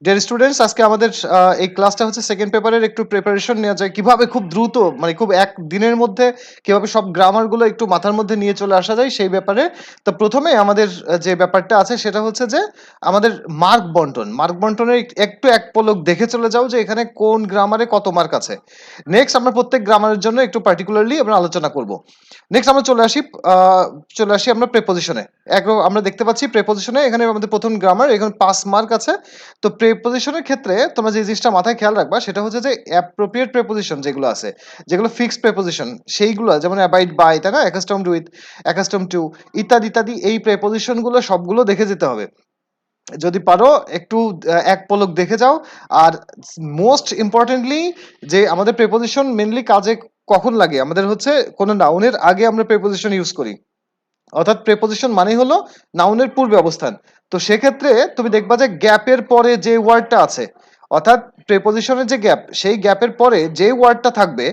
Dear students, আজকে আমাদের এই ক্লাসটা হচ্ছে সেকেন্ড পেপারের একটু প্রিপারেশন নেওয়া যায় কিভাবে খুব দ্রুত, মানে খুব এক দিনের মধ্যে কিভাবে সব গ্রামারগুলো একটু মাথার মধ্যে নিয়ে চলে আসা যায় সেই ব্যাপারে। তো প্রথমে আমাদের যে ব্যাপারটা আছে সেটা হচ্ছে যে আমাদের মার্ক বন্টনের একটু এক পলক দেখে চলে যাও যে এখানে কোন গ্রামারে কত মার্ক আছে। নেক্সট আমরা প্রত্যেক গ্রামারের জন্য একটু পার্টিকুলারলি আমরা আলোচনা করব। নেক্সট আমরা চলে আসি আমরা প্রেপোজিশনে। আমরা দেখতে পাচ্ছি প্রেপোজিশনে এখানে আমাদের প্রথম গ্রামার, এখানে 5 মার্ক আছে। তো প্রেপোজিশনের ক্ষেত্রে তোমরা যে জিনিসটা মাথায় খেয়াল রাখবা সেটা হচ্ছে যে অ্যাপ্রোপ্রিয়েট প্রেপোজিশন যেগুলো আছে, যেগুলো ফিক্সড প্রেপোজিশন, সেইগুলো যেমন অ্যাবাইড বাই, তাই না, অ্যাকাস্টমড উইথ, অ্যাকাস্টম টু, ইত্যাদি ইত্যাদি, এই প্রেপোজিশনগুলো সবগুলো দেখে যেতে হবে। যদি পারো একটু এক পলক দেখে যাও। আর মোস্ট ইম্পর্টেন্টলি, যে আমাদের প্রেপোজিশন মেনলি কাজে কখন লাগে, আমাদের হচ্ছে কোনো নাউনের আগে আমরা প্রেপোজিশন ইউজ করি। অর্থাৎ প্রেপোজিশন মানেই হলো নাউনের পূর্বে অবস্থান। তো সেক্ষেত্রে তুমি দেখবা যে গ্যাপের পরে যে ওয়ার্ডটা আছে, অর্থাৎ প্রেপোজিশনের যে গ্যাপ, সেই গ্যাপের পরে যে ওয়ার্ডটা থাকবে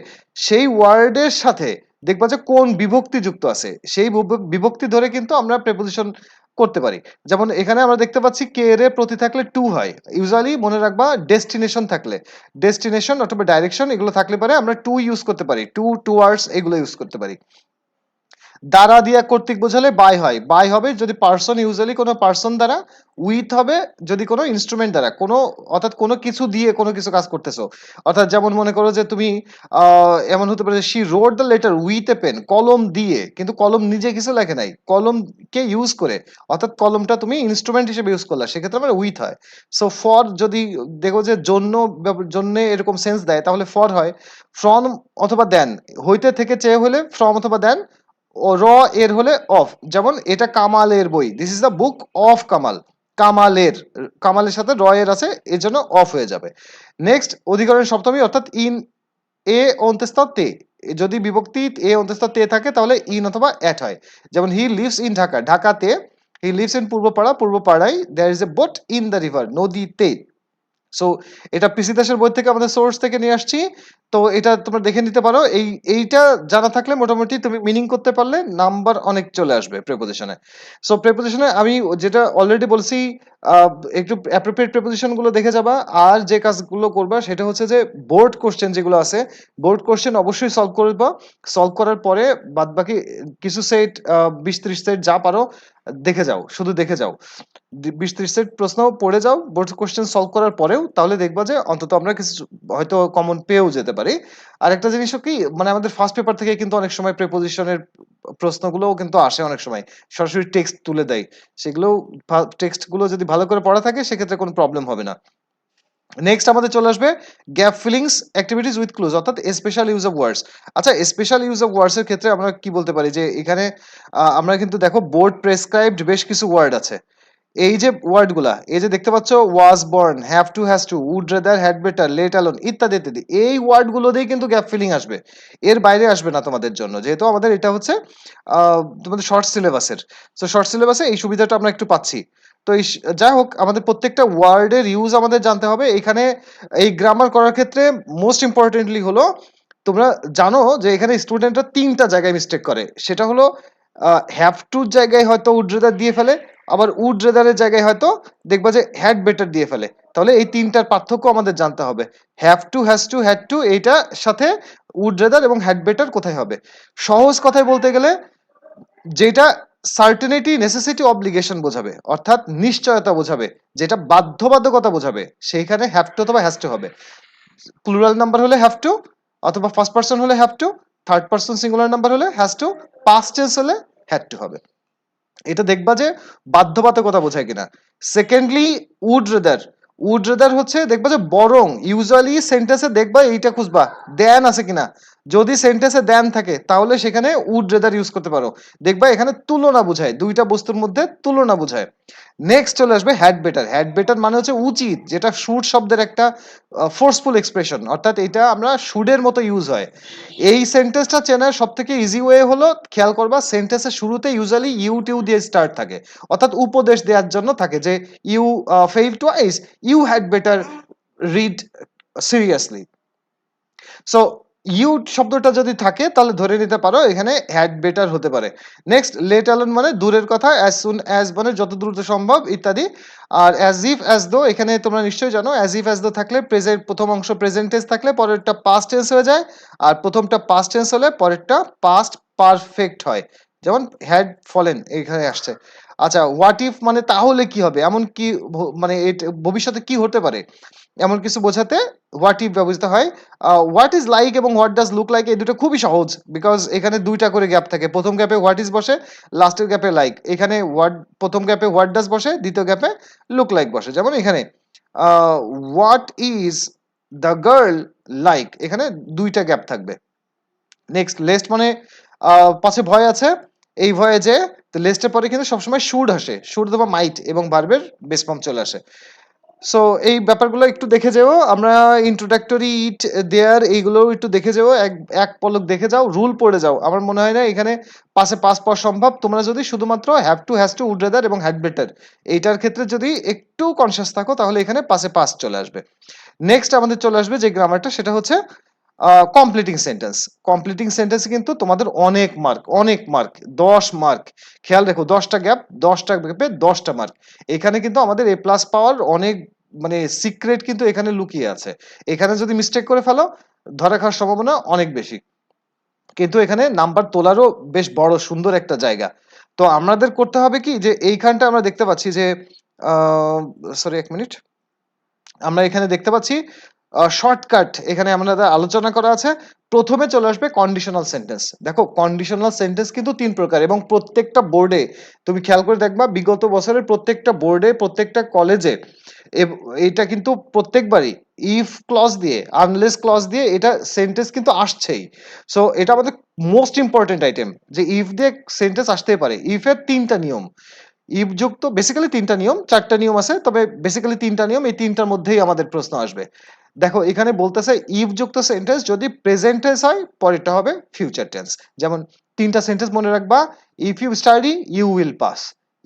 সেই ওয়ার্ডের সাথে দেখবা যে কোন বিভক্তি যুক্ত আছে, সেই বিভক্তি ধরে কিন্তু আমরা প্রেপোজিশন করতে পারি। যেমন এখানে আমরা দেখতে পাচ্ছি কে রে প্রতি থাকলে টু হয়। ইউজুয়ালি মনে রাখবা ডেস্টিনেশন থাকলে, ডেস্টিনেশন অথবা ডাইরেকশন এগুলো থাকলে পারে আমরা টু ইউজ করতে পারি, টুয়ার্ডস এগুলো ইউজ করতে পারি। দ্বারা দিয়া কর্তৃক বোঝালে বাই হয়, বাই হবে যদি পার্সন, ইউজুয়ালি কোনো পার্সন দ্বারা। উইথ হবে যদি কোনো ইনস্ট্রুমেন্ট দ্বারা, কোনো, অর্থাৎ কোনো কিছু দিয়ে কোনো কিছু কাজ করতেছো। অর্থাৎ যেমন মনে করো যে তুমি এমন হতে পারে she wrote the letter with a pen, কলম দিয়ে, কিন্তু কলম নিজে কিছু লেখে নাই, কলমকে ইউজ করে, অর্থাৎ কলমটা তুমি ইনস্ট্রুমেন্ট হিসেবে ইউজ করলা, সেক্ষেত্রে আমার উইথ হয়। সো ফর যদি দেখো যে জন্য এরকম সেন্স দেয় তাহলে ফর হয়। ফ্রম অথবা দেন, হইতে থেকে চেয়ে হলে ফ্রম অথবা দেন। ও র এর হলে অফ, যেমন এটা কামালের বই, this is the book of Kamal. কামালের, কামালের সাথে র এর আছে, এর জন্য অফ হয়ে যাবে। নেক্সট অধিকরণের সপ্তমী, অর্থাৎ ইন এ অন্তস্থ তে, যদি বিভক্তি এ অন্তস্থ তে থাকে তাহলে ইন অথবা অ্যাট হয়। যেমন হি লিভস ইন ঢাকা, ঢাকাতে। হি লিভস ইন পূর্বপাড়া, পূর্বপাড়ায়। There is a boat in the river, নদীতে। সো এটা পিসি দাসের বই থেকে আমাদের সোর্স থেকে নিয়ে আসছি। তো এটা তোমরা দেখে নিতে পারো। এইটা জানা থাকলে মোটামুটি তুমি মিনিং করতে পারলে নাম্বার অনেক চলে আসবে প্রেপোজিশনে। সো প্রেপোজিশনে আমি যেটা অলরেডি বলছি, আহ, একটু অ্যাপ্রোপ্রিয়েট প্রেপোজিশন গুলো দেখে যাবা। আর যে কাজগুলো করবা সেটা হচ্ছে যে বোর্ড কোশ্চেন যেগুলো আছে, বোর্ড কোশ্চেন অবশ্যই সলভ করবা। সলভ করার পরে বাদ বাকি কিছু সেট, 20-30 সেট যা পারো দেখে যাও, শুধু দেখে যাও। 20-30 সেট প্রশ্ন পড়ে যাও বোর্ড কোশ্চেন সলভ করার পরেও, তাহলে দেখবা যে অন্তত আমরা কিছু হয়তো কমন পেয়েও যেতে পারি। আর একটা জিনিস কি, মানে আমাদের ফার্স্ট পেপার থেকে কিন্তু অনেক সময় প্রিপোজিশনের প্রশ্নগুলোও কিন্তু আসে, অনেক সময় সরাসরি টেক্সট তুলে দেয়। সেগুলো টেক্সট গুলো যদি ভালো করে পড়া থাকে সেক্ষেত্রে কোনো প্রবলেম হবে না। নেক্সট আমাদের চলে আসবে gap feelings activities with clues, অর্থাৎ স্পেশাল ইউজ অফ ওয়ার্ডস। আচ্ছা, স্পেশাল ইউজ অফ ওয়ার্ডস এর ক্ষেত্রে আমরা কি বলতে পারি যে এখানে আমরা কিন্তু দেখো বোর্ড প্রেসক্রাইবড বেশ কিছু ওয়ার্ড আছে। এই যে ওয়ার্ডগুলা, এই যে দেখতে পাচ্ছ, was born, have to, has to, would rather, had better, let alone, ইত্যাদি ইত্যাদি, এই ওয়ার্ডগুলো দিয়ে কিন্তু গ্যাপ ফিলিং আসবে। এর বাইরে আসবে না তোমাদের জন্য, যেহেতু আমাদের এটা হচ্ছে তোমাদের শর্ট সিলেবাসের। তো শর্ট সিলেবাসে এই সুবিধাটা আমরা একটু পাচ্ছি। তো যাই হোক, আমাদের প্রত্যেকটা ওয়ার্ডের ইউজ আমাদের জানতে হবে। এখানে এই গ্রামার করার ক্ষেত্রে মোস্ট ইম্পর্টেন্টলি হলো, তোমরা জানো যে এখানে স্টুডেন্টরা 3টা জায়গায় মিস্টেক করে। সেটা হলো হ্যাভ টুর জায়গায় হয়তো উড রেদার দিয়ে ফেলে, আবার উড রেদারের জায়গায় হয়তো দেখবা যে হ্যাড বেটার দিয়ে ফেলে। তাহলে এই 3টার পার্থক্য আমাদের জানতে হবে। Have to, has two, had to, এইটার সাথে উড রেদার এবং হ্যাড বেটার কোথায় হবে। সহজ কথায় বলতে গেলে যেটা সার্টেনিটি, নেসেসিটি, অব্লিগেশন বোঝাবে, অর্থাৎ নিশ্চয়তা বোঝাবে, যেটা বাধ্যবাধকতা বোঝাবে, সেইখানে হ্যাভ টু অথবা হ্যাজ টু হবে। প্লুরাল নাম্বার হলে হ্যাভ টু, অথবা ফার্স্ট পারসন হলে have to, third person singular number হলে হ্যাজ টু, পাস্ট টেন্স হলে হ্যাড টু হবে। এটা দেখবা যে বাধ্যবাধকতা বোঝায় কিনা। Secondly, would rather, would rather হচ্ছে দেখবা যে বরং, ইউজুয়ালি সেন্টেন্সে দেখবা এইটা খুঁজবা দেন আছে কিনা। যদি সেন্টেন্সে দেন থাকে তাহলে সেখানে উড রেদার ইউজ করতে পারো। দেখবা এখানে তুলনা বোঝায়, দুইটা বস্তুর মধ্যে তুলনা বোঝায়। নেক্সট চলে আসবে হ্যাড বেটার। হ্যাড বেটার মানে হচ্ছে উচিত, যেটা শুড শব্দের একটা ফোর্সফুল এক্সপ্রেশন, অর্থাৎ এটা আমরা শুডের মতো ইউজ হয়। এই সেন্টেন্সটা চেনার সব থেকে ইজি ওয়ে হলো, খেয়াল করবা সেন্টেন্সের শুরুতে ইউজুয়ালি ইউ টিউ দিয়ে স্টার্ট থাকে, অর্থাৎ উপদেশ দেওয়ার জন্য থাকে, যে you fail twice, you had better read seriously. So you শব্দটা যদি থাকে তাহলে ধরে নিতে পারো এখানে হ্যাড বেটার হতে পারে। নেক্সট লেট অ্যালোন মানে দূরের কথা, অ্যাজ সুন অ্যাজ মানে যত দ্রুত সম্ভব ইত্যাদি। আর অ্যাজ ইফ অ্যাজ দো এখানে তোমরা নিশ্চয়ই জানো অ্যাজ ইফ অ্যাজ দো থাকলে প্রেজেন্ট প্রথম অংশ প্রেজেন্ট টেন্স থাকলে পরেরটা পাস্ট টেন্স হয়ে যায়, আর প্রথমটা পাস্ট টেন্স হলে পরেরটা পাস্ট পারফেক্ট হয়। যেমন হ্যাড ফলেন এখানে আসছে। আচ্ছা হোয়াট ইফ মানে তাহলে কি হবে, এমন কি মানে ভবিষ্যতে কি হতে পারে এমন কিছু বোঝাতে হোয়াট ইফ ব্যবহৃত হয়। হোয়াট ইজ লাইক এবং হোয়াট ডাজ লুক লাইক এই দুটো খুবই সহজ, বিকজ এখানে দুইটা করে গ্যাপ থাকে, প্রথম গ্যাপে হোয়াট ইজ বসে, লাস্টের গ্যাপে লাইক। এখানে প্রথম গ্যাপে হোয়াট ডাজ বসে, দ্বিতীয় গ্যাপে লুক লাইক বসে। যেমন এখানে what is the girl like, এখানে দুইটা গ্যাপ থাকবে। নেক্সট লেস্ট মানে পাশে ভয় আছে, এই ভয়ে যে, তো লেস্টের পরে কিন্তু সবসময় শুড আসে, শুড অথবা মাইট এবং ভার্বের বেস ফর্ম চলে আসে। সো এই ব্যাপারগুলো একটু দেখে যেও, আমরা ইন্ট্রোডাক্টরি ইট দেয়ার এইগুলো একটু দেখে যেও, এক এক পলক দেখে যাও, রুল পড়ে যাও। আমার মনে হয় না এখানে পাশে পাস পাওয়া সম্ভব, তোমরা যদি শুধুমাত্র have to, has to, would rather এবং হ্যাড বেটার এইটার ক্ষেত্রে যদি একটু কনসিয়াস থাকো তাহলে এখানে পাশে পাস চলে আসবে। নেক্সট আমাদের চলে আসবে যে গ্রামারটা, সেটা হচ্ছে কমপ্লিটিং সেন্টেন্স। কমপ্লিটিং সেন্টেন্সে কিন্তু তোমাদের অনেক মার্ক, অনেক মার্ক, 10 মার্ক। খেয়াল রেখো 10টা গ্যাপ, 10টা গ্যাপে 10টা মার্ক। এখানে কিন্তু আমাদের এ প্লাস পাওয়ার অনেক মানে সিক্রেট কিন্তু এখানে লুকিয়ে আছে। এখানে যদি মিস্টেক করে ফেলো ধরা খাওয়ার সম্ভাবনা অনেক বেশি, কিন্তু এখানে নাম্বার তোলারও বেশ বড় সুন্দর একটা জায়গা। তো আমাদের করতে হবে কি, যে এইখানটা আমরা দেখতে পাচ্ছি যে সরি 1 মিনিট, আমরা এখানে দেখতে পাচ্ছি শর্টকাট এখানে আমাদের আলোচনা করা আছে। প্রথমে চলে আসবে কন্ডিশনাল সেন্টেন্স। দেখো কন্ডিশনাল সেন্টেন্স কিন্তু 3 প্রকার এবং প্রত্যেকটা বোর্ডে তুমি খেয়াল করে দেখবা বিগত বছরের প্রত্যেকটা বোর্ডে প্রত্যেকটা কলেজে এটা কিন্তু প্রত্যেকবারই ইফ ক্লজ দিয়ে আনলেস ক্লজ দিয়ে এটা সেন্টেন্স কিন্তু আসছেই। সো এটা আমাদের মোস্ট ইম্পর্টেন্ট আইটেম, যে ইফ দিয়ে সেন্টেন্স আসতেই পারে। ইফ এর 3টা নিয়ম, ইফ যুক্ত বেসিক্যালি 3টা নিয়ম, 4টা নিয়ম আছে, তবে বেসিক্যালি 3টা নিয়ম, এই 3টার মধ্যেই আমাদের প্রশ্ন আসবে। দেখো এখানে বলতেছে ইফ যুক্ত সেন্টেন্স যদি প্রেজেন্ট টেন্স হয় পরেরটা হবে ফিউচার টেন্স। যেমন 3টা সেন্টেন্স মনে রাখবা, if you study you will pass,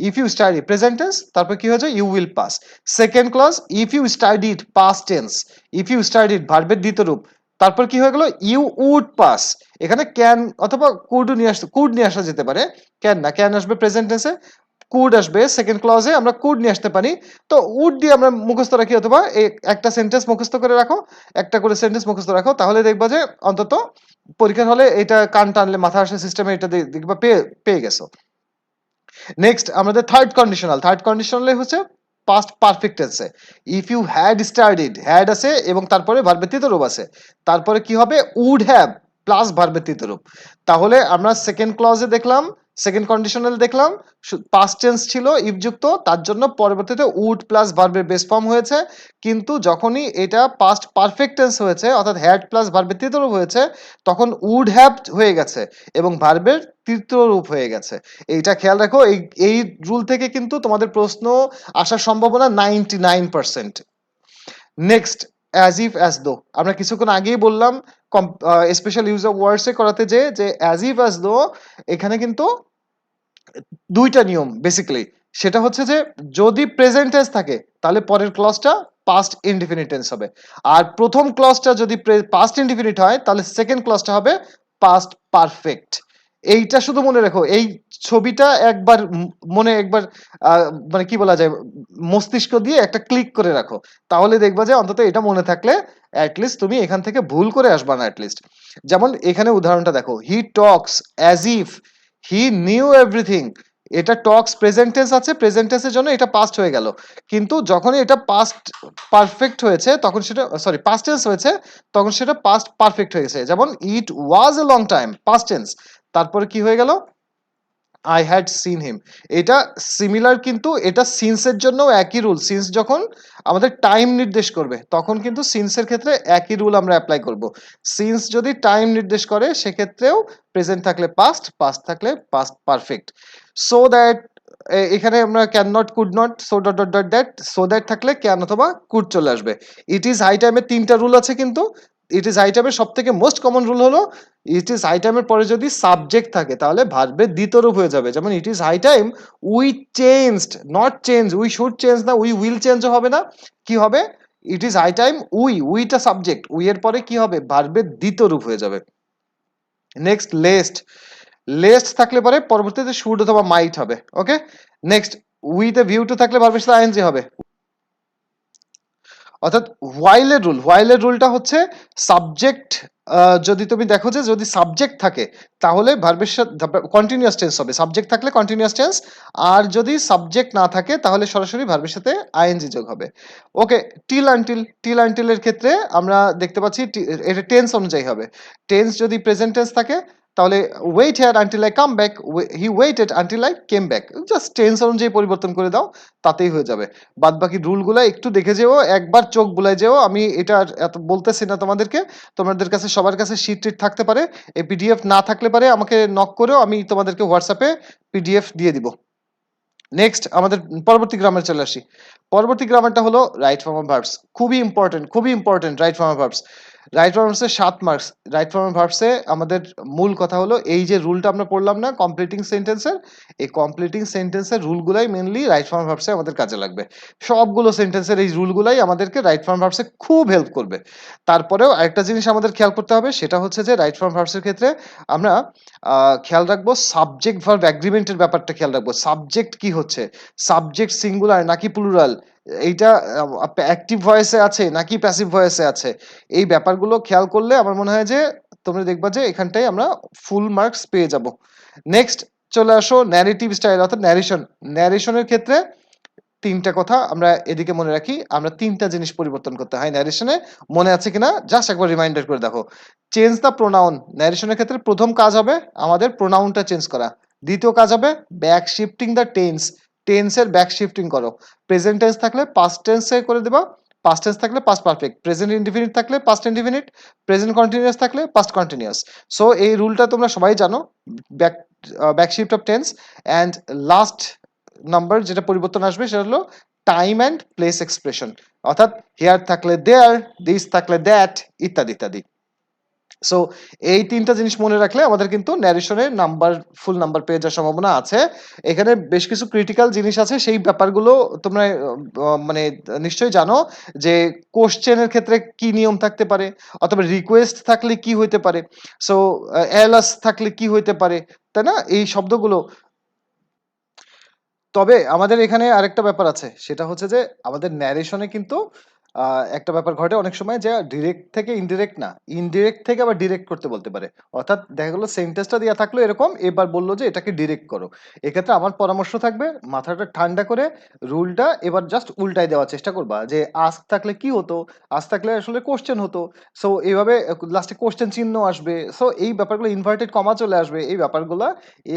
if you study present tense, তারপর কি হয়েছে you will pass. Second clause if you studied past tense, if you studied ভার্বের দ্বিতীয় রূপ, তারপর কি হয়ে গেল ইউ উড পাস। এখানে ক্যান অথবা কুড নিয়ে আসতে, কুড নিয়ে আসা যেতে পারে, ক্যান না, ক্যান আসবে প্রেজেন্ট টেন্সে, কুড আসবে সেকেন্ড ক্লজে, আমরা কুড নিয়ে আসতে পারি। তো উড দিয়ে আমরা মুখস্থ রাখি, অথবা একটা সেন্টেন্স মুখস্থ করে রাখো, একটা করে সেন্টেন্স মুখস্থ রাখো, তাহলে দেখবা যে অন্তত পরীক্ষার হলে এটা কান টানলে মাথা আসে সিস্টেমে এটা দেখবা পেয়ে পেয়ে গেছো। নেক্সট আমাদের থার্ড কন্ডিশনালে হচ্ছে পাস্ট পারফেক্ট টেন্সে if you had studied, had আছে এবং তারপরে ভার্বের তৃতীয় রূপ আছে, তারপরে কি হবে উড হ্যাভ প্লাস ভার্বের তৃতীয় রূপ। তাহলে আমরা সেকেন্ড ক্লজে দেখলাম, সেকেন্ড কন্ডিশনাল দেখলাম পাস্ট টেন্স ছিল ইফ যুক্ত, তার জন্য পরবর্তীতে উড প্লাস ভার্বের বেস ফর্ম হয়েছে। কিন্তু যখনই এটা পাস্ট পারফেক্ট টেন্স হয়েছে অর্থাৎ হ্যাড প্লাস ভার্বের তৃতীয় রূপ হয়েছে, তখন উড হ্যাভ হয়ে গেছে এবং ভার্বের তৃতীয় রূপ হয়ে গেছে। এইটা খেয়াল রাখো, এই এই রুল থেকে কিন্তু তোমাদের প্রশ্ন আসার সম্ভাবনা 99%। Next as if as though, আমরা কিছুক্ষণ আগেই বললাম স্পেশাল ইউজ অফ ওয়ার্ডস এ করাতে যে অ্যাজ ইফ অ্যাজ দো এখানে কিন্তু দুইটা নিয়ম বেসিক্যালি। সেটা হচ্ছে যে যদি প্রেজেন্ট টেন্স থাকে তাহলে পরের ক্লজটা পাস্ট ইনডিফিনিট টেন্স হবে, আর প্রথম ক্লজটা যদি পাস্ট ইনডিফিনিট হয় তাহলে সেকেন্ড ক্লজটা হবে পাস্ট পারফেক্ট। এইটা শুধু মনে রাখো, এই ছবিটা একবার মনে একবার মানে কি বলা যায় মস্তিষ্ক দিয়ে একটা ক্লিক করে রাখো, তাহলে দেখবা যে অন্তত এটা মনে থাকলে অ্যাটলিস্ট তুমি এখান থেকে ভুল করে আসবা না অ্যাটলিস্ট। যেমন এখানে উদাহরণটা দেখো, he talks as if he knew everything. এটা টক্স প্রেজেন্ট টেন্স আছে, প্রেজেন্ট টেন্সের জন্য এটা পাস্ট হয়ে গেল, কিন্তু যখনই এটা পাস্ট পারফেক্ট হয়েছে তখন সেটা সরি পাস্ট টেন্স হয়েছে তখন সেটা পাস্ট পারফেক্ট হয়ে গেছে। যেমন it was a long time past tense, তারপরে কি হয়ে গেল আই হ্যাড সিন হিম। এটা সিমিলার, কিন্তু এটা সিন্সের জন্য একই রুল। সিন্স যখন আমাদের টাইম নির্দেশ করবে তখন কিন্তু সিন্সের ক্ষেত্রে একই রুল আমরা অ্যাপ্লাই করব। সিন্স যদি টাইম নির্দেশ করে সেক্ষেত্রেও প্রেজেন্ট থাকলে পাস্ট, পাস্ট থাকলে পাস্ট পারফেক্ট। সো দ্যাট এখানে আমরা can not could not so dot dot dot that, so that থাকলে ক্যান অথবা কুড চলে আসবে। ইট ইজ হাই টাইমের 3টা রুল আছে, কিন্তু ইট ইজ হাই টাইমের সব থেকে মোস্ট কমন রুল হলো ইট ইজ হাই টাইমের পরে যদি সাবজেক্ট থাকে তাহলে ভার্বের দ্বিতীয় রূপ হয়ে যাবে। যেমন it is high time we changed, not change, we should change না, উই উইল চেঞ্জও হবে না, কি হবে ইট ইজ হাই টাইম উইটা সাবজেক্ট, উই এর পরে কি হবে, ভার্বের দ্বিতীয় রূপ হয়ে যাবে। নেক্সট লেস্ট, লেস্ট থাকলে পরে পরবর্তীতে শুড অথবা মাইট হবে। Okay, next with a view to থাকলে ভার্বের সাথে আইএনজি হবে। অর্থাৎ হোয়াইলের রুলটা হচ্ছে সাবজেক্ট, যদি তুমি দেখো যে যদি সাবজেক্ট থাকে তাহলে ভার্বের সাথে কন্টিনিউয়াস টেন্স হবে, সাবজেক্ট থাকলে কন্টিনিউয়াস টেন্স, আর যদি সাবজেক্ট না থাকে তাহলে সরাসরি ভার্বের সাথে আইএনজি যোগ হবে। ওকে, টিল আনটিলের ক্ষেত্রে আমরা দেখতে পাচ্ছি এটা টেন্স অনুযায়ী হবে। টেন্স যদি প্রেজেন্ট টেন্স থাকে তাহলে wait here until I come back, he waited until I came back, just tense অনুযায়ী পরিবর্তন করে দাও, তাতেই হয়ে যাবে। বাদ বাকি রুলগুলো একটু দেখে যেও, একবার চোখ বুলাই যেও। আমি এটা আর এত বলতেছি না তোমাদেরকে, তোমাদের কাছে সবার কাছে শিট টিট থাকতে পারে, এই পিডিএফ না থাকলে পারে আমাকে নক করেও আমি তোমাদেরকে হোয়াটসঅ্যাপে পিডিএফ দিয়ে দিব। নেক্সট আমাদের পরবর্তী গ্রামার চলে আসি। পরবর্তী গ্রামারটা হলো রাইট ফর্ম অফ ভার্বস, খুবই important right form of verbs. Right form ভার্বসে 7 মার্কস। রাইট ফর্ম অফ ভার্বসে আমাদের মূল কথা হলো এই যে রুলটা আমরা পড়লাম না কমপ্লিটিং সেন্টেন্সের, এই কমপ্লিটিং সেন্টেন্সের রুলগুলাই মেনলি রাইট ফর্ম ভার্বসে আমাদের কাজে লাগবে। সবগুলো সেন্টেন্সের এই রুলগুলাই আমাদেরকে রাইট ফর্ম ভার্বসে খুব হেল্প করবে। তারপরেও আরেকটা জিনিস আমাদের খেয়াল করতে হবে, সেটা হচ্ছে যে রাইট ফর্ম ভার্বসের ক্ষেত্রে আমরা খেয়াল রাখবো সাবজেক্ট ভার্ব এগ্রিমেন্টের ব্যাপারটা খেয়াল রাখবো। সাবজেক্ট কি হচ্ছে, সাবজেক্ট সিঙ্গুলার নাকি প্লুরাল, এইটা অ্যাক্টিভ ভয়েসে আছে নাকি প্যাসিভ ভয়েসে আছে, এই ব্যাপারগুলো খেয়াল করলে আমার মনে হয় যে তোমরা দেখবা যে এখানটায় আমরা ফুল মার্কস পেয়ে যাব। নেক্সট চলে আসো ন্যারেটিভ স্টাইল অর্থাৎ ন্যারেশনের ক্ষেত্রে তিনটা কথা আমরা এদিকে মনে রাখি, আমরা তিনটা জিনিস পরিবর্তন করতে হয় ন্যারেশনে, মনে আছে কিনা জাস্ট একবার রিমাইন্ডার করে দেখো। চেঞ্জ দ্য প্রোনাউন, ন্যারেশনের ক্ষেত্রে প্রথম কাজ হবে আমাদের প্রোনাউনটা চেঞ্জ করা। দ্বিতীয় কাজ হবে ব্যাক শিফটিং দ্য টেন্স, টেন্সের ব্যাক শিফটিং করো। প্রেজেন্ট টেন্স থাকলে পাস্ট টেন্সে করে দেবা, পাস্ট টেন্স থাকলে পাস্ট পারফেক্ট, প্রেজেন্ট ইনডিফিনিট থাকলে পাস্ট ইনডিফিনিট, প্রেজেন্ট কন্টিনিউয়াস থাকলে পাস্ট কন্টিনিউয়াস। সো এই রুলটা তোমরা সবাই জানো, back back shift of tense. And last number যেটা পরিবর্তন আসবে সেটা হলো টাইম অ্যান্ড প্লেস এক্সপ্রেশন, অর্থাৎ হেয়ার থাকলে দেয়ার, দিস থাকলে দ্যাট, ইত্যাদি ইত্যাদি। সো এই তিনটা জিনিস মনে রাখলে আমাদের কিন্তু ন্যারেশনের নাম্বার ফুল নাম্বার পেয়ে যাওয়ার সম্ভাবনা আছে। এখানে বেশ কিছু ক্রিটিক্যাল জিনিস আছে, সেই ব্যাপারগুলো তোমরা মানে নিশ্চয়ই জানো যে কোশ্চেনের ক্ষেত্রে কি নিয়ম থাকতে পারে, অথবা রিকোয়েস্ট থাকলে কি হইতে পারে, সো এলাস থাকলে কি হইতে পারে, তাই না, এই শব্দগুলো। তবে আমাদের এখানে আরেকটা ব্যাপার আছে, সেটা হচ্ছে যে আমাদের ন্যারেশনে কিন্তু একটা ব্যাপার ঘটে অনেক সময়, যে ডিরেক্ট থেকে ইনডিরেক্ট না, ইনডিরেক্ট থেকে আবার ডিরেক্ট করতে বলতে পারে। অর্থাৎ দেখা গেলো সেন্টেন্সটা দেওয়া থাকলো এরকম, এবার বললো যে এটাকে ডিরেক্ট করো। এক্ষেত্রে আমার পরামর্শ থাকবে মাথাটা ঠান্ডা করে রুলটা এবার জাস্ট উল্টায় দেওয়ার চেষ্টা করবা, যে আস্ক থাকলে কি হতো, আস্ক থাকলে আসলে কোশ্চেন হতো, সো এইভাবে লাস্টে কোশ্চেন চিহ্ন আসবে, সো এই ব্যাপারগুলো ইনভার্টেড কমা চলে আসবে, এই ব্যাপারগুলো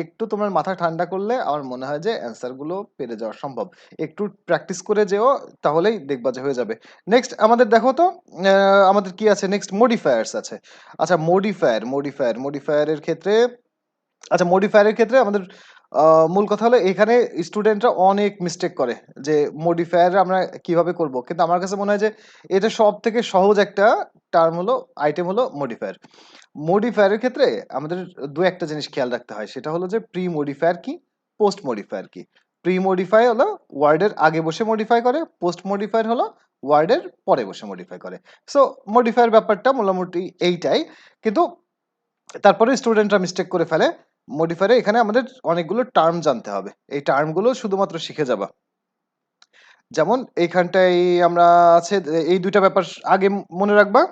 একটু তোমার মাথা ঠান্ডা করলে আমার মনে হয় যে অ্যান্সার গুলো পেরে যাওয়া সম্ভব। একটু প্র্যাকটিস করে যেও, তাহলেই দেখবা যে হয়ে যাবে। নেক্সট আমাদের দেখো তো আমাদের কি আছে, নেক্সট মডিফায়ার্স আছে। আচ্ছা মডিফায়ারের ক্ষেত্রে, আচ্ছা মডিফায়ারের ক্ষেত্রে আমাদের মূল কথা হলো এখানে স্টুডেন্টরা অনেক মিস্টেক করে, যে মডিফায়ার আমরা কিভাবে করব, কিন্তু আমার কাছে মনে হয় যে এটা সব থেকে সহজ একটা টার্ম হলো, আইটেম হলো মডিফায়ার। মডিফায়ারের ক্ষেত্রে আমাদের দু একটা জিনিস খেয়াল রাখতে হয়, সেটা হলো যে প্রি মডিফায়ার কি, পোস্ট মডিফায়ার কি। প্রি মডিফাই হলো ওয়ার্ডের আগে বসে মডিফাই করে, পোস্ট মডিফায়ার হলো ওয়ার্ডের পরে বসে মডিফাই করে। সো মডিফায়ার ব্যাপারটা মোটামুটি এইটাই, কিন্তু তারপরে স্টুডেন্টরা মিস্টেক করে ফেলে। মডিফায়ারে এখানে আমাদের অনেকগুলো টার্ম জানতে হবে, এই টার্মগুলো শুধুমাত্র শিখে যাবা। যেমন এইখানটায় আমরা আছে এই দুইটা ব্যাপার আগে মনে রাখবা।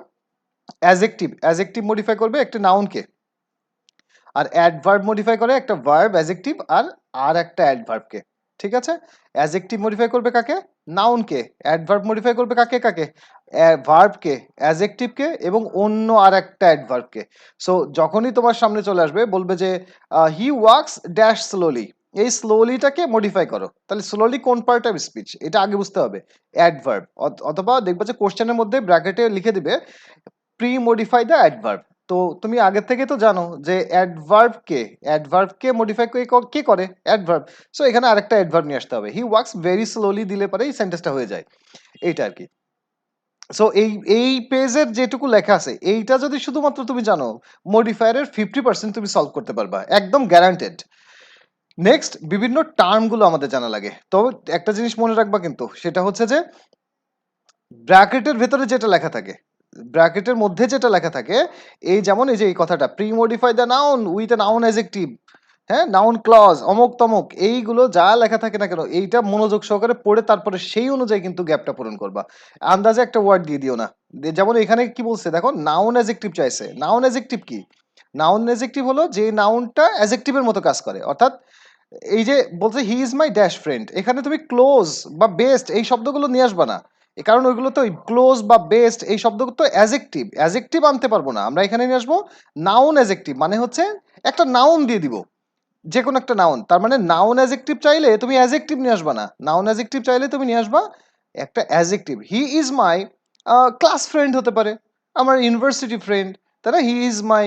অ্যাজেক্টিভ মডিফাই করবে একটা নাউনকে, আর অ্যাডভার্ব মডিফাই করে একটা ভার্ব অ্যাজেক্টিভ আর আর একটা অ্যাডভার্বকে। ঠিক আছে, অ্যাজেক্টিভ মডিফাই করবে কাকে, নাউনকে, অ্যাডভার্ব মডিফাই করবে কাকে কাকে, ভার্বকে, অ্যাজেক্টিভকে এবং অন্য আর একটা অ্যাডভার্বকে। সো যখনই তোমার সামনে চলে আসবে বলবে যে হি ওয়াক্স ড্যাশ স্লোলি, এই স্লোলিটাকে মডিফাই করো, তাহলে স্লোলি কোন পার্ট অফ স্পিচ এটা আগে বুঝতে হবে, অ্যাডভার্ব। অথবা দেখবা যে কোশ্চেনের মধ্যে ব্র্যাকেটে লিখে দিবে প্রি মডিফাই দ্য অ্যাডভার্ব। তো তুমি আগে থেকে তো জানো যে অ্যাডভার্বকে মডিফাই কে করে, অ্যাডভার্ব। সো এখানে আরেকটা অ্যাডভার্ব নিয়ে আসতে হবে, হি ওয়ার্কস ভেরি স্লোলি দিলে পরে এই সেন্টেন্সটা হয়ে যায়, এইটা আর কি। সো এই পেজের যেটুকু লেখা আছে এইটা যদি শুধুমাত্র তুমি জানো, মডিফায়ারের 50% তুমি সলভ করতে পারবা, একদম গ্যারান্টেড। নেক্সট বিভিন্ন টার্ম গুলো আমাদের জানা লাগে, তবে একটা জিনিস মনে রাখবা কিন্তু, সেটা হচ্ছে যে ব্র্যাকেটের ভেতরে যেটা লেখা থাকে, ব্র্যাকেটের মধ্যে যেটা লেখা থাকে, এই যেমন এই যে এই কথাটা pre modify the noun with a noun adjective, হ্যাঁ, নাউন ক্লজ অমুক তমুক, এইগুলো যা লেখা থাকে না কেন এইটা মনোযোগ সহকারে পড়ে তারপরে সেই অনুযায়ী কিন্তু গ্যাপটা পূরণ করবা। আন্দাজে একটা ওয়ার্ড দিয়ে দিও না। যেমন এখানে কি বলছে দেখো, নাউন অ্যাজেক্টিভ চাইছে। নাউন অ্যাজেক্টিভ কি? নাউন অ্যাজেক্টিভ হলো যে নাউনটা অ্যাজেক্টিভের মতো কাজ করে, অর্থাৎ এই যে বলছে he is my dash friend, এখানে তুমি ক্লোজ বা বেস্ট এই শব্দগুলো নিয়ে আসবা না। কারণ ওইগুলো তো ক্লোজ বা বেস্ট এই শব্দগুলো তো অ্যাজেক্টিভ, অ্যাজেক্টিভ আনতে পারবো না আমরা, এখানে নিয়ে আসবো নাউন অ্যাজেক্টিভ, মানে হচ্ছে একটা নাউন দিয়ে দিব, যে কোনো একটা নাউন। তার মানে নাউন অ্যাজেক্টিভ চাইলে তুমি অ্যাজেক্টিভ নিয়ে আসবা না, নাউন অ্যাজেক্টিভ চাইলে তুমি নিয়ে আসবা একটা adjective. He is my class friend হতে পারে, আমার ইউনিভার্সিটি ফ্রেন্ড, তাই না? হি ইজ মাই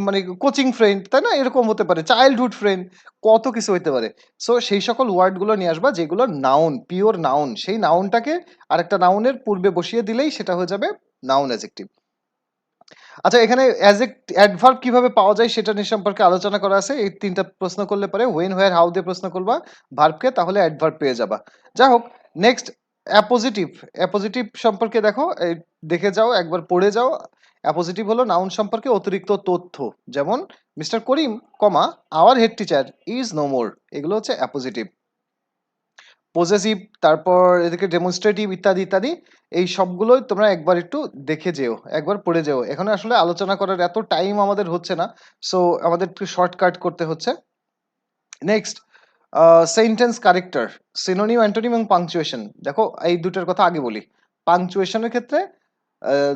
মানে কোচিং ফ্রেন্ড, তাই না? এরকম হতে পারে, চাইল্ডহুড ফ্রেন্ড, কত কিছু হতে পারে। সো সেই সকল ওয়ার্ডগুলো নিয়ে আসবা যেগুলো নাউন, পিওর নাউন, সেই নাউনটাকে আরেকটা নাউনের পূর্বে বসিয়ে দিলেই সেটা হয়ে যাবে নাউন অ্যাজেক্টিভ। আচ্ছা, এখানে অ্যাডভার্ব কিভাবে পাওয়া যায় সেটা নিয়ে সম্পর্কে আলোচনা করা আছে। এই তিনটা প্রশ্ন করলে পরে হোয়েন, হোয়ার, হাউ দিয়ে প্রশ্ন করবা ভার্বকে, তাহলে অ্যাডভার্ব পেয়ে যাবা। যাই হোক, নেক্সট অ্যাপোজিটিভ। অ্যাপোজিটিভ সম্পর্কে দেখো, দেখে যাও, একবার পড়ে যাও। অ্যাপোজিটিভ হলো নাউন সম্পর্কে অতিরিক্ত তথ্য, যেমন Mister Karim, comma, our head teacher is no more, এগুলো হচ্ছে অ্যাপোজিটিভ। পজেসিভ, তারপর এদিকে ডেমনস্ট্রেটিভ, ইত্যাদি ইত্যাদি, এই সবগুলোই তোমরা একবার একটু দেখে যেও, একবার পড়ে যেও। এখানে আসলে আলোচনা করার এত টাইম আমাদের হচ্ছে না, সো আমাদের একটু শর্টকাট করতে হচ্ছে। Next, sentence corrector, synonym, antonym এবং পাংচুয়েশন। দেখো এই দুটোর কথা আগে বলি। পাংচুয়েশনের ক্ষেত্রে আহ,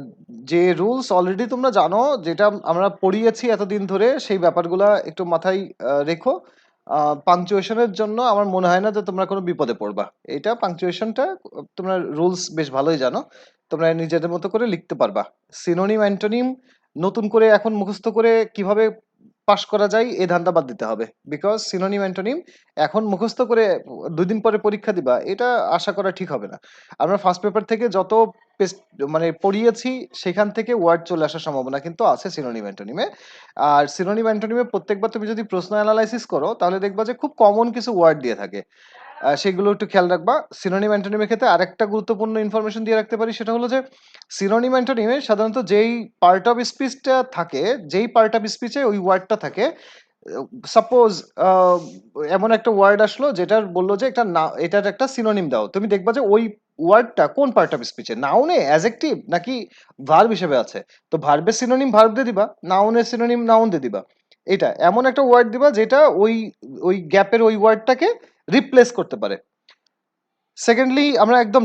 যে রুলস অলরেডি তোমরা জানো, যেটা আমরা পড়িয়েছি এতদিন ধরে, সেই ব্যাপারগুলা একটু মাথায় রেখো। পাংচুয়েশনের জন্য আমার মনে হয় না যে তোমরা কোনো বিপদে পড়বা। এটা পাংচুয়েশনটা তোমরা রুলস বেশ ভালোই জানো, তোমরা নিজেদের মতো করে লিখতে পারবা। সিনোনিম অ্যান্টোনিম নতুন করে এখন মুখস্থ করে কিভাবে পাশ করা যায় এই ধান্দা বাদ দিতে হবে, বিকজ সিনোনিম অ্যান্টোনিম এখন মুখস্থ করে 2 দিন পরে পরীক্ষা দিবা, এটা আশা করা ঠিক হবে না। আমরা ফার্স্ট পেপার থেকে যত মানে পড়িয়েছি সেখান থেকে ওয়ার্ড চলে আসার সম্ভাবনা কিন্তু আছে সিনোনিম অ্যান্টোনিমে। আর সিনোনিম অ্যান্টোনিমে প্রত্যেকবার তুমি যদি প্রশ্ন অ্যানালাইসিস করো তাহলে দেখবা যে খুব কমন কিছু ওয়ার্ড দিয়ে থাকে, সেগুলো একটু খেয়াল রাখবা। সিনোনিম অ্যান্টোনিমের ক্ষেত্রে আরেকটা গুরুত্বপূর্ণ ইনফরমেশন দিয়ে রাখতে পারি, সেটা হলো যে সিনোনিম অ্যান্টোনিমে সাধারণত যেই পার্ট অফ স্পিচটা থাকে, যেই পার্ট অফ স্পিচে ওই ওয়ার্ডটা থাকে, সাপোজ এমন একটা ওয়ার্ড আসলো যেটার বললো যে একটা না, এটার একটা সিনোনিম দাও, তুমি দেখবা যে ওই ওয়ার্ডটা কোন পার্ট অফ স্পিচে, নাউনে, অ্যাজেক্টিভ নাকি ভার্ব হিসেবে আছে। তো ভার্বের সিনোনিম ভার্ব দিয়ে দিবা, নাউনের সিনোনিম নাউন দিয়ে দিবা। এটা এমন একটা ওয়ার্ড দিবা যেটা ওই ওই গ্যাপের ওই ওয়ার্ডটাকে রিপ্লেস করতে পারে। সেকেন্ডলি, আমরা একদম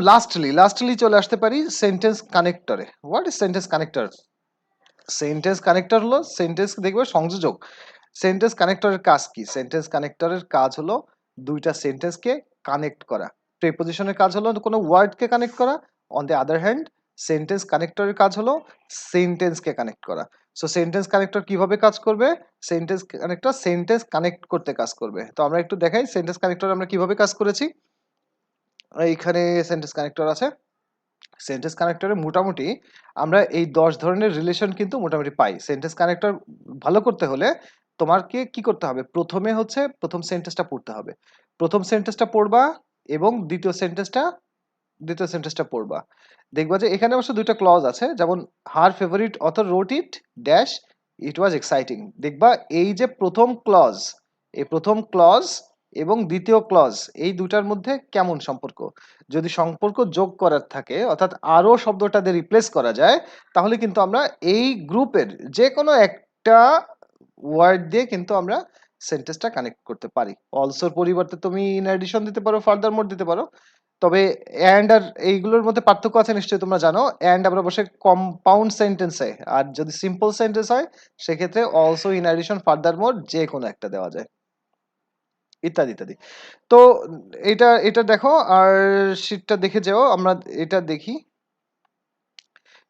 লাস্টলি চলে আসতে পারি সেন্টেন্স কানেক্টরে। What is sentence connector? Sentence connector হলো সেন্টেন্স দেখবে সংযোজক। সেন্টেন্স কানেক্টরের কাজ কি? সেন্টেন্স কানেক্টরের কাজ হলো দুইটা সেন্টেন্সকে কানেক্ট করা। প্রিপোজিশনের কাজ হলো কোনো ওয়ার্ডকে কানেক্ট করা। On the other hand, sentence কানেক্টরের কাজ হলো সেন্টেন্সকে কানেক্ট করা। সো সেন্টেন্স কানেক্টর কিভাবে কাজ করবে? সেন্টেন্স কানেক্টর সেন্টেন্স কানেক্ট করতে কাজ করবে। তো আমরা একটু দেখাই সেন্টেন্স কানেক্টর আমরা কিভাবে কাজ করেছি। এইখানে সেন্টেন্স কানেক্টর আছে। সেন্টেন্স কানেক্টরে মোটামুটি আমরা এই 10 ধরনের রিলেশন কিন্তু মোটামুটি পাই। সেন্টেন্স কানেক্টর ভালো করতে হলে তোমাকে কি করতে হবে? প্রথমে হচ্ছে প্রথম সেন্টেন্সটা পড়তে হবে। প্রথম সেন্টেন্সটা পড়বা এবং দ্বিতীয় সেন্টেন্সটা পড়বা। দেখবা যে এখানে অবশ্য 2টা ক্লজ আছে, যেমন her favourite author wrote it dash it was exciting. দেখবা এই যে প্রথম ক্লজ, এই প্রথম ক্লজ এবং দ্বিতীয় ক্লজ, এই দুটার মধ্যে কেমন সম্পর্ক? যদি সম্পর্ক যোগ করার থাকে, অর্থাৎ আরো শব্দটা দিয়ে রিপ্লেস করা যায়, তাহলে কিন্তু আমরা এই গ্রুপের যে কোনো একটা ওয়ার্ড দিয়ে কিন্তু আমরা সেন্টেন্সটা কানেক্ট করতে পারি। অলসোর পরিবর্তে তুমি ইন অ্যাডিশন দিতে পারো, ফার্দার মোর দিতে পারো। তবে অ্যান্ড আর এইগুলোর মধ্যে পার্থক্য আছে নিশ্চয়ই তোমরা জানো। অ্যান্ড আমরা বসে কম্পাউন্ড সেন্টেন্সে, আর যদি সিম্পল সেন্টেন্স হয় সেক্ষেত্রে অলসো, ইন অ্যাডিশন, ফার্দার মোর, যে কোনো একটা দেওয়া যায়, ইত্যাদি ইত্যাদি। তো এটা দেখো, আর শীটটা দেখে যাও। আমরা এটা দেখি।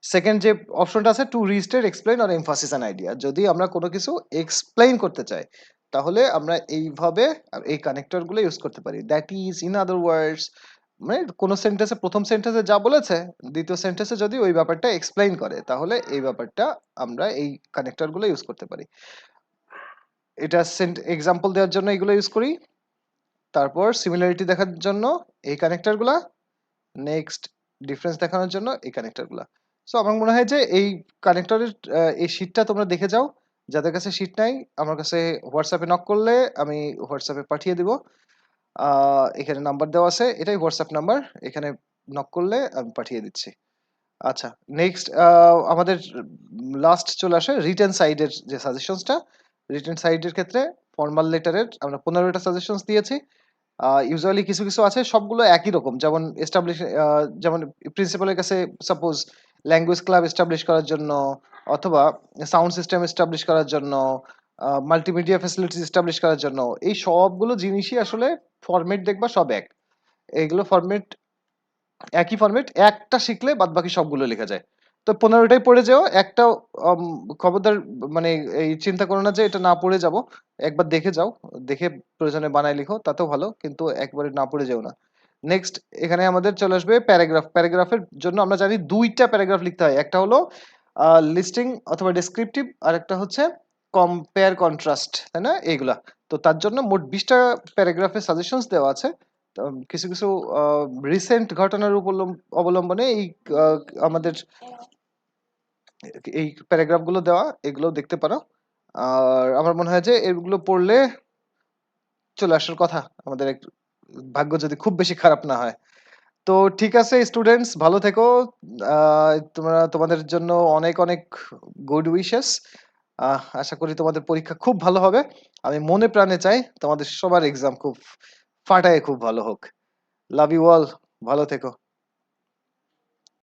সেকেন্ড যে অপশনটা আছে, to restate, explain or emphasis an idea, যদি আমরা কোনো কিছু এক্সপ্লেইন করতে চাই তাহলে আমরা এইভাবে এই কানেক্টর গুলো ইউজ করতে পারি। দ্যাট ইজ ইন আদার ওয়ার্ডস, মানে কোনো সেন্টেন্সে প্রথম সেন্টেন্সে যা বলেছে দ্বিতীয় সেন্টেন্সে যদি ওই ব্যাপারটা এক্সপ্লেইন করে তাহলে এই ব্যাপারটা আমরা এই কানেক্টর গুলো ইউজ করতে পারি। এটা এক্সাম্পল দেওয়ার জন্য এগুলো ইউজ করি। তারপর সিমিলারিটি দেখার জন্য এই কানেক্টর গুলা। নেক্সট, ডিফারেন্স দেখানোর জন্য এই কানেক্টরগুলা। সো আমার মনে হয় যে এই কানেক্টরের এই শীটটা তোমরা দেখে যাও। যাদের কাছে শীট নাই আমার কাছে হোয়াটসঅ্যাপে নক করলে আমি হোয়াটসঅ্যাপে পাঠিয়ে দিব। এখানে নাম্বার দেওয়া আছে। এটাই হোয়াটসঅ্যাপ নাম্বার। এখানে নক করলে আমি পাঠিয়ে দিচ্ছি। আচ্ছা, নেক্সট আমাদের লাস্ট চলে আসে রিটেন সাইডের যে সাজেশনসটা। রিটেন সাইডের ক্ষেত্রে ফরমাল লেটারের আমরা 15টা সাজেশনস দিয়েছি। ইউজুয়ালি কিছু, কিছু আছে সবগুলো একই রকম। যেমন যেমন প্রিন্সিপালের কাছে সাপোজ ল্যাঙ্গুয়েজ ক্লাব এস্টাবলিশ করার জন্য অথবা সাউন্ড সিস্টেম এস্টাবলিশ করার জন্য, মাল্টিমিডিয়া ফ্যাসিলিটিস এস্টাবলিশ করার জন্য এই সবগুলো জিনিসই আসলে ফরমেট দেখবা সব এক। এগুলো ফরমেট একই ফরমেট। একটা শিখলে বাদবাকি সবগুলো লেখা যায়। তো 15টাই পড়ে যেও। একটাও খবরদার মানে এই চিন্তা করো না যে এটা না পড়ে যাবো। একবার দেখে যাও। দেখে প্রয়োজনে বানায় লিখো তাতেও ভালো। কিন্তু একবারে না পড়ে যেও না। নেক্সট এখানে আমাদের চলে আসবে প্যারাগ্রাফ। প্যারাগ্রাফের জন্য আমরা জানি ২ টা প্যারাগ্রাফ লিখতে হয়। একটা হলো লিস্টিং অথবা ডেসক্রিপটিভ, আরেকটা হচ্ছে কম্পেয়ার কন্ট্রাস্ট, তাই না? এইগুলা। তো তার জন্য মোট ২০ টা প্যারাগ্রাফের সাজেশনস দেওয়া আছে। কিছু, কিছু আ রিসেন্ট ঘটনার অবলম্বনে আ আমাদের এই প্যারাগ্রাফ গুলো দেওয়া, এগুলোও দেখতে পারো। আর আমার মনে হয় যে এগুলো পড়লে চলে আসার কথা। আমাদের ভাগ্য যদি খুব বেশি খারাপ না হয়। তো ঠিক আছে স্টুডেন্টস, ভালো থেকো। তোমাদের জন্য অনেক, অনেক গুড উইশেস। আশা করি তোমাদের পরীক্ষা খুব ভালো হবে। আমি মনে প্রাণে চাই তোমাদের সবার এক্সাম খুব ফাটায় খুব ভালো হোক। Love you all. ভালো থেকো।